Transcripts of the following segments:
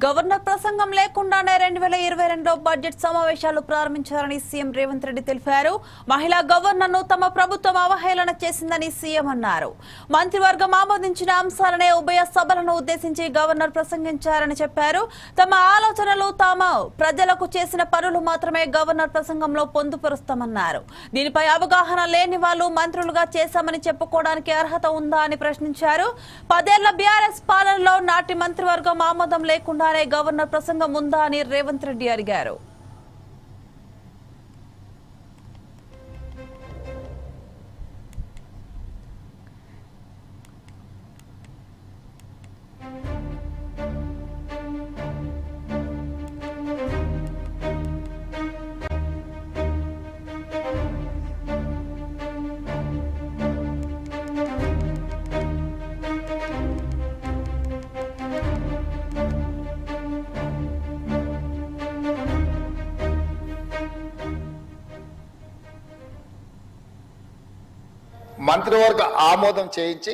Governor ప్రసంగం లేకుండానే 2022లో budget సమావేశాలు ప్రారంభించారని సీఎం రేవంత్ రెడ్డి తెలిపారు. మహిళా గవర్నర్ను తమ ప్రభుత్వం అవహేళన చేసిందని సీఎం అన్నారు. మంత్రివర్గం ఆమోదించిన అంశాలనే ఉభయ సభలను ఉద్దేశించి గవర్నర్ ప్రసంగించారని చెప్పారు. తమ ఆలోచనలు తాము ప్రజలకు చేసిన పనులు మాత్రమే గవర్నర్ ప్రసంగంలో పొందుపరుస్తామన్నారు. దీనిపై అవగాహన లేని వాళ్ళు మంత్రులుగా చేశామని చెప్పుకోవడానికి అర్హత ఉందా అని ప్రశ్నించారు. 10 ఏళ్ల బీఆర్ఎస్ పాలనలో నాటి మంత్రివర్గం ఆమోదం లేకుండా గవర్నర్ ప్రసంగం ఉందా అని రేవంత్ రెడ్డి అడిగారు. మంత్రివర్గ ఆమోదం చేయించి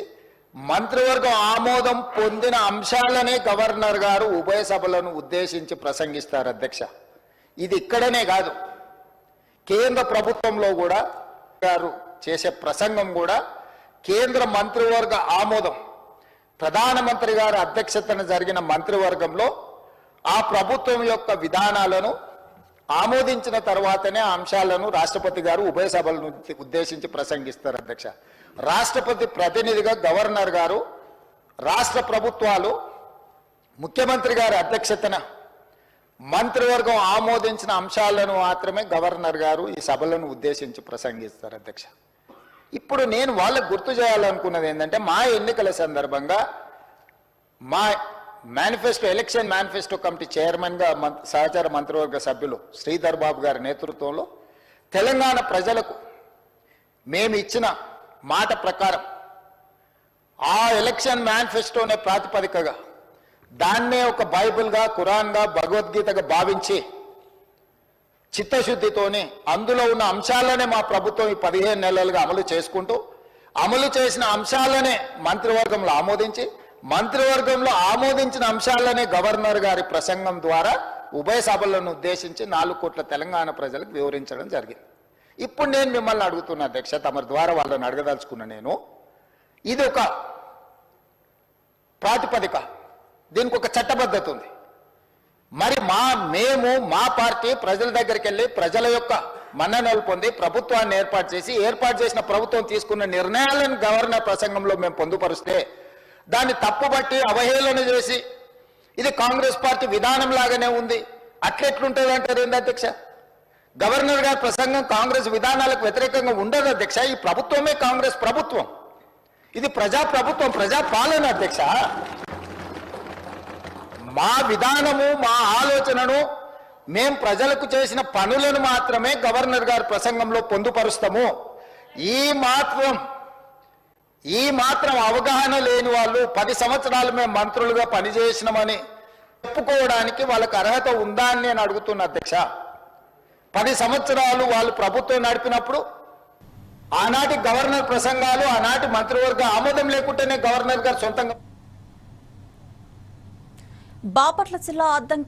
మంత్రివర్గం ఆమోదం పొందిన అంశాలనే గవర్నర్ గారు ఉభయ సభలను ఉద్దేశించి ప్రసంగిస్తారు. అధ్యక్ష, ఇది ఇక్కడనే కాదు, కేంద్ర ప్రభుత్వంలో కూడా గారు చేసే ప్రసంగం కూడా కేంద్ర మంత్రివర్గ ఆమోదం, ప్రధానమంత్రి గారి అధ్యక్షతన జరిగిన మంత్రివర్గంలో ఆ ప్రభుత్వం యొక్క విధానాలను ఆమోదించిన తర్వాతనే ఆ అంశాలను రాష్ట్రపతి గారు ఉభయ సభలను ఉద్దేశించి ప్రసంగిస్తారు. అధ్యక్ష, రాష్ట్రపతి ప్రతినిధిగా గవర్నర్ గారు రాష్ట్ర ప్రభుత్వాలు ముఖ్యమంత్రి గారి అధ్యక్షతన మంత్రివర్గం ఆమోదించిన అంశాలను మాత్రమే గవర్నర్ గారు ఈ సభలను ఉద్దేశించి ప్రసంగిస్తారు. అధ్యక్ష, ఇప్పుడు నేను వాళ్ళకు గుర్తు చేయాలనుకున్నది ఏంటంటే, మా ఎన్నికల సందర్భంగా మా మేనిఫెస్టో, ఎలక్షన్ మేనిఫెస్టో కమిటీ చైర్మన్గా సహచార మంత్రివర్గ సభ్యులు శ్రీధర్ బాబు గారి నేతృత్వంలో తెలంగాణ ప్రజలకు మేము ఇచ్చిన మాట ప్రకారం ఆ ఎలక్షన్ మేనిఫెస్టోనే ప్రాతిపదికగా దాన్నే ఒక బైబిల్గా, ఖురాన్గా, భగవద్గీతగా భావించి చిత్తశుద్ధితోనే అందులో ఉన్న అంశాలనే మా ప్రభుత్వం ఈ 15 నెలలుగా అమలు చేసుకుంటూ అమలు చేసిన అంశాలనే మంత్రివర్గంలో ఆమోదించి మంత్రివర్గంలో ఆమోదించిన అంశాలనే గవర్నర్ గారి ప్రసంగం ద్వారా ఉభయ సభలను ఉద్దేశించి 4 కోట్ల తెలంగాణ ప్రజలకు వివరించడం జరిగింది. ఇప్పుడు నేను మిమ్మల్ని అడుగుతున్నా అధ్యక్ష, తమ ద్వారా వాళ్ళని అడగదలుచుకున్న నేను, ఇది ఒక ప్రాతిపదిక, దీనికి ఒక చట్టబద్ధత ఉంది. మరి మేము మా పార్టీ ప్రజల దగ్గరికి వెళ్ళి ప్రజల యొక్క మన్ననలు పొంది ప్రభుత్వాన్ని ఏర్పాటు చేసిన ప్రభుత్వం తీసుకున్న నిర్ణయాలను గవర్నర్ ప్రసంగంలో మేము పొందుపరిస్తే దాన్ని తప్పుబట్టి అవహేళన చేసి ఇది కాంగ్రెస్ పార్టీ విధానం లాగానే ఉంది అట్లెట్లుంటుంది అంటారు ఏంటి అధ్యక్ష? గవర్నర్ గారి ప్రసంగం కాంగ్రెస్ విధానాలకు వ్యతిరేకంగా ఉండదు అధ్యక్ష. ఈ ప్రభుత్వమే కాంగ్రెస్ ప్రభుత్వం, ఇది ప్రజా ప్రభుత్వం, ప్రజా పాలన అధ్యక్ష. మా విధానము, మా ఆలోచనను, మేం ప్రజలకు చేసిన పనులను మాత్రమే గవర్నర్ గారి ప్రసంగంలో పొందుపరుస్తాము. ఈ మాత్రం అవగాహన లేని వాళ్ళు 10 సంవత్సరాలు మేము మంత్రులుగా పనిచేసినామని చెప్పుకోవడానికి వాళ్ళకి అర్హత ఉందా అని నేను అడుగుతున్నా అధ్యక్ష. 10 సంవత్సరాలు వాళ్ళు ప్రభుత్వం నడిపినప్పుడు ఆనాటి గవర్నర్ ప్రసంగాలు, ఆనాటి మంత్రివర్గ ఆమోదం లేకుంటేనే గవర్నర్ గారు సొంతంగా బాపట్ల జిల్లా అద్దంకి